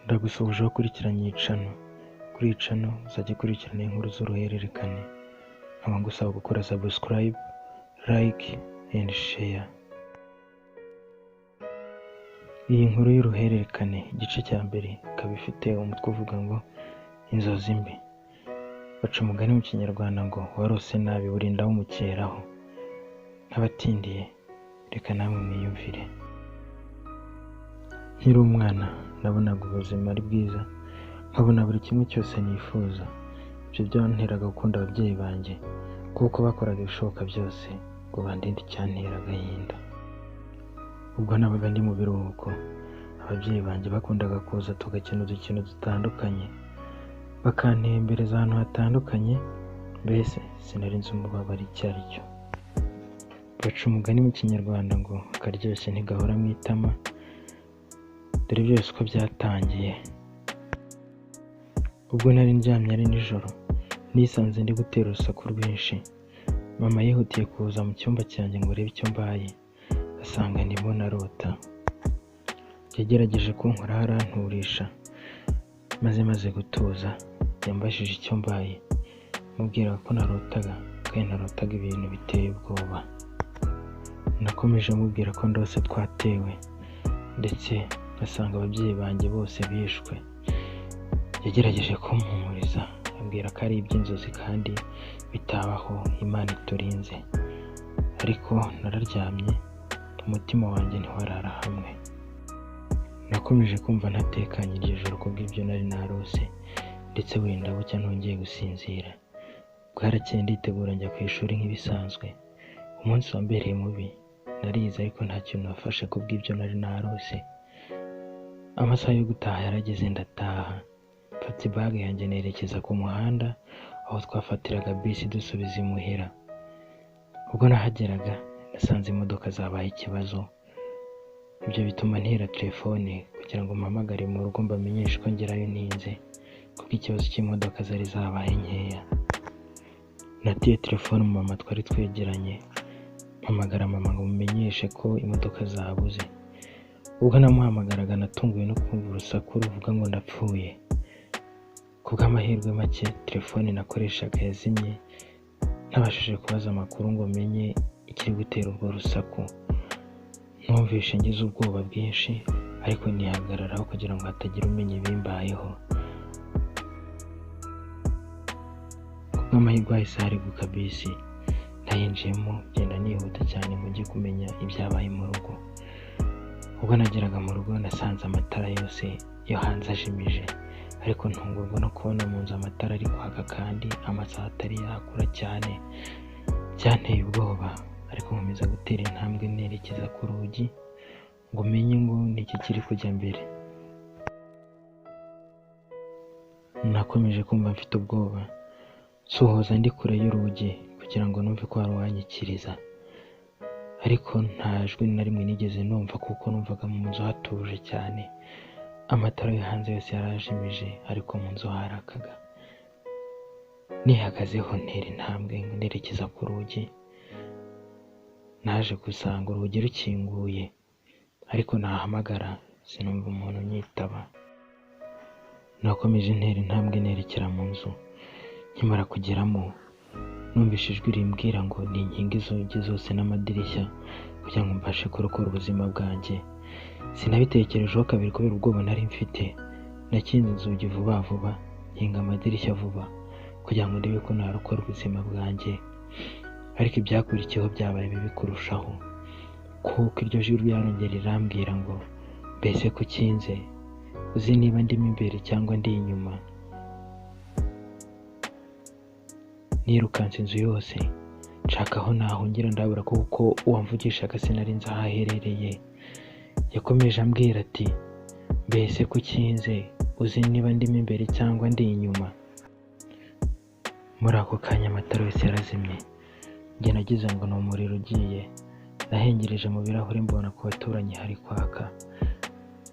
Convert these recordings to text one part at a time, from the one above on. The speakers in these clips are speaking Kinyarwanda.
Ndagusuhuje ukurikiranye iyi cano. Kuri iyi cano uzajya ukurikirana inkuru z'uruhererekane. Nkaba ngusaba gukora subscribe, like and share. Iyi nkuru y'uruhererekane igice cya mbere ikaba ifite umutwe uvuga ngo inzozi mbi. Baca umugani mu kinyarwanda ngo warose nabi burinda bumukeraho. Nk'abatindiye reka namwe mwiyumvire. Nkiri umwana nabonaga ubuzima ari bwiza, nkabona buri kimwe cyose nifuza. Ibyo byanteraga gukunda ababyeyi banjye kuko bakoraga ibishoboka byose ngo bandinde icyantera agahinda. Ubwo nabaga ndi mu biruhuko, ababyeyi banjye bakundaga kuza tugakina udukino dutandukanye, bakantembereza ahantu hatandukanye, mbese sinari nzi umubabaro icyo ari cyo. Baca umugani mu kinyarwanda ngo akaryoshye ntigahora mu itama. Dore byose uko byatangiye. Ubwo nari ndyamye ari nijoro, nisanze ndi gutera urusaku rwinshi. Mama yihutiye kuza mu cyumba cyanjye ngo arebe icyo mbaye, asanga ndimo narota. Yagerageje kunkoraho aranturisha, maze gutuza yambajije icyo mbaye, mubwira ko narotaga kandi narotaga ibintu biteye ubwoba. Nakomeje mubwira ko ndose twatewe ndetse asanga ababyeyi banjye bose bishwe. Yagerageje kumpumuriza ambwira ko ari iby'inzozi kandi bitabaho, Imana iturinze. Ariko nararyamye, umutima wanjye ntiwarara hamwe. Nakomeje kumva ntatekanye iryo joro kubw'ibyo nari narose, ndetse wenda bucya ntongeye gusinzira. Bwarakeye nditegura njya ku ishuri nk'ibisanzwe. Umunsi wambereye mubi, narize ariko nta kintu nafashe kubw'ibyo nari narose. Amasaha yo gutaha yarageze ndataha. Mfata ibage yanjye nerekeza ku muhanda aho twafatiraga bisi dusubiza imuhira. Ubwo nahageraga nasanze imodoka zabaye ikibazo. Ibyo bituma ntera telefone kugira ngo mpamagare mu rugo mbamenyeshe ko ngerayo ntinze, kuko ikibazo cy'imodoka zari zabaye nkeya. Natiye telefone mama twari twegeranye, mpamagara mama ngo mumenyeshe ko imodoka zabuze. Ubwo namuhamagaraga natunguwe no kumva urusaku ruvuga ngo ndapfuye. Kubw'amahirwe make telefone nakoreshaga yazimye, ntabashije kubaza amakuru ngo menye ikiri gutera urwo rusaku. Numvishe ngize ubwoba bwinshi ariko nihagararaho kugira ngo hatagira umenya ibimbayeho. Kubw'amahirwe hahise hariguka bisi, nayinjiyemo ngenda nihuta cyane ngo njye kumenya ibyabaye mu rugo. Ubwo nageraga mu rugo nasanze amatara yose yo hanze ajimije, ariko ntungurwa no kubona mu nzu amatara ari kwaka kandi amasaha atari yakura cyane. Byanteye ubwoba ariko nkomeza gutera intambwe nerekeza ku rugi ngo menye ngo niki kiri kujya mbere. Nakomeje kumva mfite ubwoba, nsohoza ndi kure y'urugi kugira ngo numve ko hari uwanyikiriza, ariko nta jwi na rimwe nigeze numva kuko numvaga mu nzu hatuje cyane. Amatara yo hanze yose yarajimije ariko mu nzu harakaga. Nihagazeho ntera intambwe nerekeza ku rugi. Naje gusanga urugi rukinguye ariko nahamagara sinumva umuntu unyitaba. Nakomeje ntera intambwe nerekera mu nzu. Nkimara kugeramo numvise ijwi rimbwira ngo ni inkingi zose n'amadirishya kugira ngo mbashe kurokora ubuzima bwanjye. Sinabitekerejeho kabiri kubera ubwoba nari mfite. Nakinze inzugi vuba vuba, nkinga amadirishya vuba kugira ngo ndebe ko narokora ubuzima bwanjye. Ariko ibyakurikiyeho byabaye bibi kurushaho, kuko iryo jwi ryarongera rirambwira ngo mbese ko ukinze, uzi niba ndimo imbere cyangwa ndi inyuma. Nirukanse inzu yose nshaka aho nahungira ndabura kuko uwamvugishaga sinari nzi aho aherereye. Yakomeje ambwira ati mbese ko ukinze, uzi niba ndimo imbere cyangwa ndi inyuma. Muri ako kanya amatara yose yarazimye. Njye nagize ngo ni umuriro ugiye. Nahengereje mu birahure mbona ku baturanyi hari kwaka.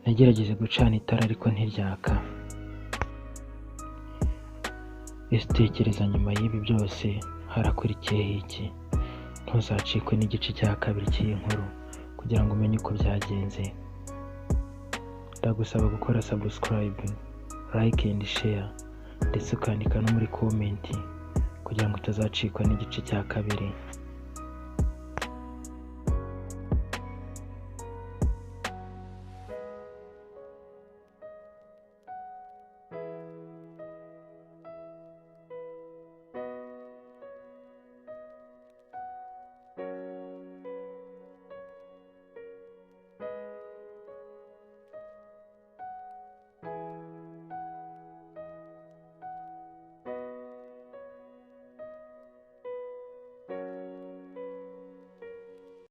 Nagerageje gucana itara ariko ntiryaka. Ese tekereza nyuma y'ibi byose harakurikiyeho iki? Ntuzacikwe n'igice cya kabiri cy'iyi nkuru kugira ngo umenye uko byagenze. ndagusaba gukora subscribe, like and share ndetse ukandika no muri comment kugira ngo utazacikwa n'igice cya kabiri.